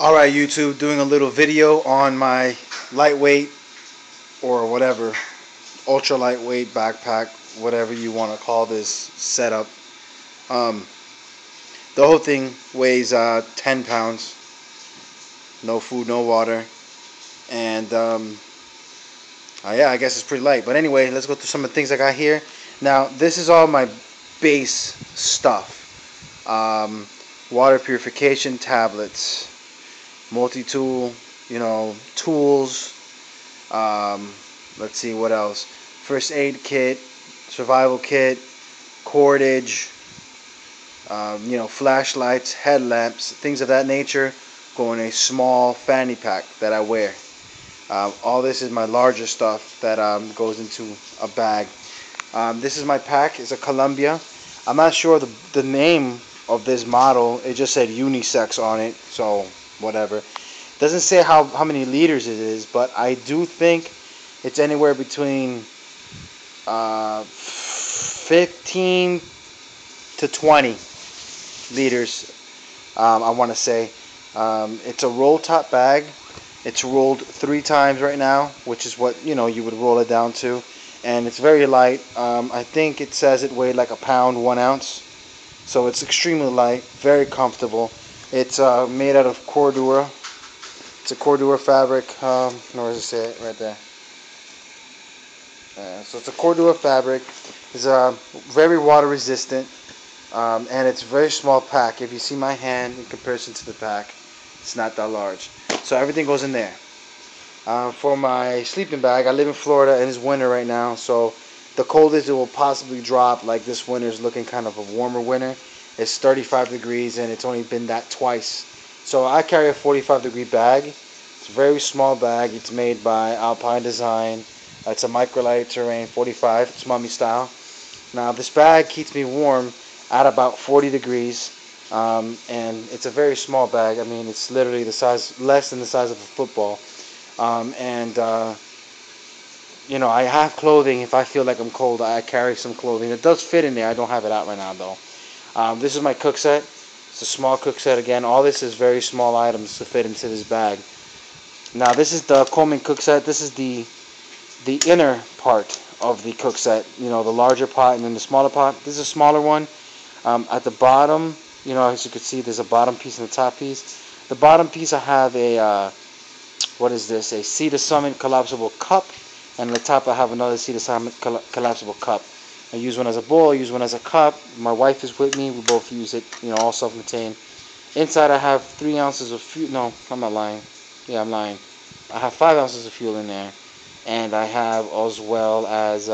Alright YouTube, doing a little video on my lightweight or whatever, ultra lightweight backpack, whatever you want to call this setup. The whole thing weighs 10 pounds, no food, no water, and yeah, I guess it's pretty light. But anyway, let's go through some of the things I got here. Now, this is all my base stuff. Water purification tablets, multi-tool, tools. Let's see what else. First aid kit, survival kit, cordage, flashlights, headlamps, things of that nature go in a small fanny pack that I wear. All this is my larger stuff that goes into a bag. This is my pack. It's a Columbia. I'm not sure the name of this model. It just said unisex on it, so whatever. Doesn't say how many liters it is, but I do think it's anywhere between 15 to 20 liters. I want to say it's a roll top bag. It's rolled 3 times right now, which is what you would roll it down to, and it's very light. I think it says it weighed like a pound 1 ounce, so it's extremely light, very comfortable. It's made out of Cordura. It's a Cordura fabric. Where does it say it? Right there. So it's a Cordura fabric. It's very water resistant, and it's a very small pack. If you see my hand in comparison to the pack, it's not that large. So everything goes in there. For my sleeping bag, I live in Florida and it's winter right now, so the coldest it will possibly drop, like this winter is looking kind of a warmer winter. It's 35 degrees and it's only been that twice. So I carry a 45-degree bag. It's a very small bag. It's made by Alpine Design. It's a microlight terrain 45. It's mummy style. Now this bag keeps me warm at about 40 degrees. And it's a very small bag. I mean, it's literally the size, less than the size of a football. I have clothing. If I feel like I'm cold, I carry some clothing. It does fit in there. I don't have it out right now though. This is my cook set. It's a small cook set again. All this is very small items to fit into this bag. Now this is the Coleman cook set. This is the inner part of the cook set. The larger pot and then the smaller pot. This is a smaller one. At the bottom, as you can see, there's a bottom piece and a top piece. The bottom piece, I have a what is this? A Sea to Summit collapsible cup, and on the top I have another Sea to Summit collapsible cup. I use one as a bowl, I use one as a cup. My wife is with me. We both use it, all self-contained. Inside I have 3 ounces of fuel. No, I'm not lying. Yeah, I'm lying. I have 5 ounces of fuel in there. And I have as well as,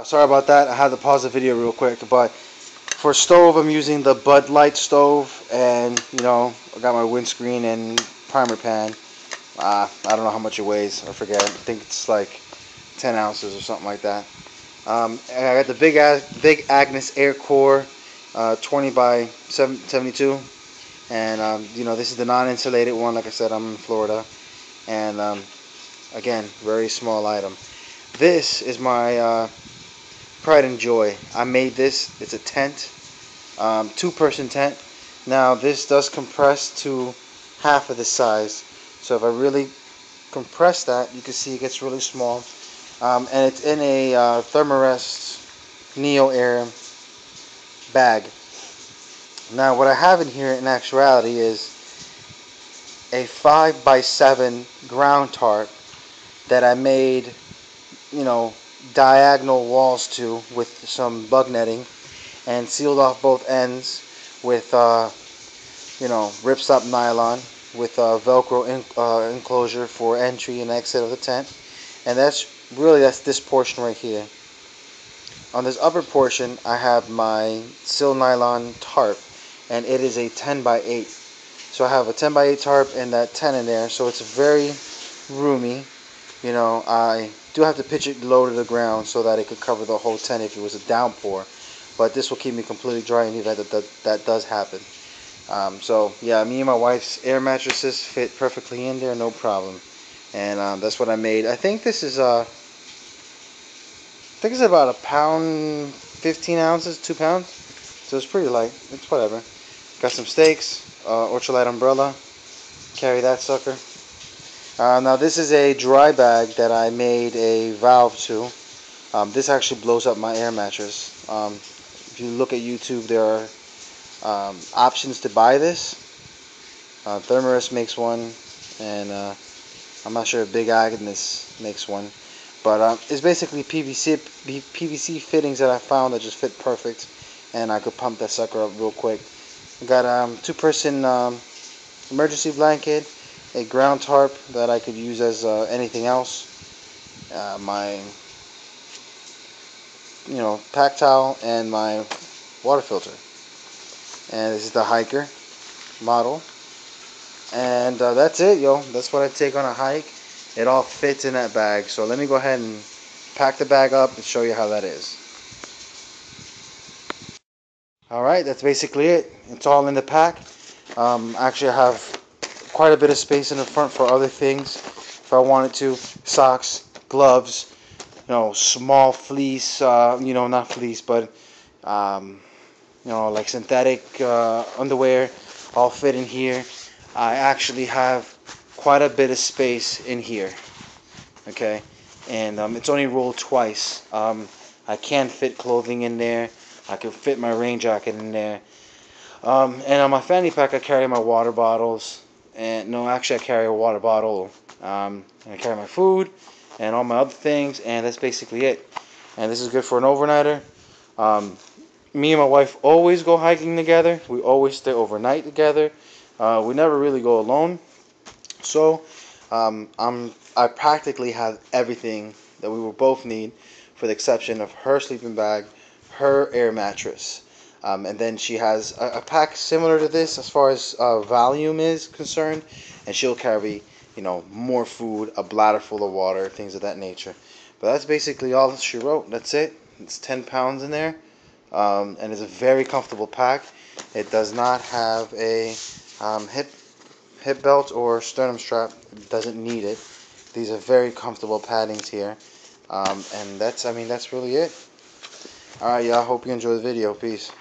sorry about that. I had to pause the video real quick. But for stove, I'm using the Bud Light stove. And, I got my windscreen and primer pan. I don't know how much it weighs. I forget. I think it's like 10 ounces or something like that. I got the Big Agnes Air Core 20 by 72, and this is the non-insulated one. Like I said, I'm in Florida, and again, very small item. This is my pride and joy. I made this. It's a tent, 2-person tent. Now this does compress to half of the size, so if I really compress that, you can see it gets really small. And it's in a Thermarest Neo Air bag. Now what I have in here in actuality is a 5x7 ground tarp that I made, diagonal walls to with some bug netting, and sealed off both ends with ripstop nylon with Velcro enclosure for entry and exit of the tent. And that's this portion right here. On this upper portion, I have my sil nylon tarp, and it is a 10 by 8. So I have a 10 by 8 tarp and that 10 in there, so it's very roomy. I do have to pitch it low to the ground so that it could cover the whole tent if it was a downpour, but this will keep me completely dry in the event that does happen. So yeah, me and my wife's air mattresses fit perfectly in there, no problem. And that's what I made. I think this is about a pound 15 ounces, 2 pounds. So it's pretty light. It's whatever. Got some stakes, ultralight umbrella. Carry that sucker. Now this is a dry bag that I made a valve to. This actually blows up my air mattress. If you look at YouTube, there are options to buy this. Thermarest makes one, and I'm not sure if Big Agnes makes one. But it's basically PVC fittings that I found that just fit perfect, and I could pump that sucker up real quick. I got a 2-person emergency blanket, a ground tarp that I could use as anything else, my pack towel, and my water filter. And this is the hiker model, and that's it, yo. That's what I take on a hike. It all fits in that bag. So let me go ahead and pack the bag up and show you how that is. Alright, that's basically it. It's all in the pack. Actually, I have quite a bit of space in the front for other things if I wanted to. Socks, gloves, small fleece, not fleece, but like synthetic underwear, all fit in here. I actually have quite a bit of space in here, okay, and it's only rolled twice. I can fit clothing in there. I can fit my rain jacket in there, and on my fanny pack I carry my water bottles, and no, actually I carry a water bottle, and I carry my food and all my other things, and that's basically it. And this is good for an overnighter. Me and my wife always go hiking together. We always stay overnight together. We never really go alone. So I practically have everything that we will both need, for the exception of her sleeping bag, her air mattress, and then she has a pack similar to this as far as volume is concerned, and she'll carry more food, a bladder full of water, things of that nature. But that's basically all she wrote. That's it. It's 10 pounds in there, and it's a very comfortable pack. It does not have a hip belt or sternum strap. It doesn't need it. These are very comfortable paddings here, and that's really it. Alright, y'all, hope you enjoy the video. Peace.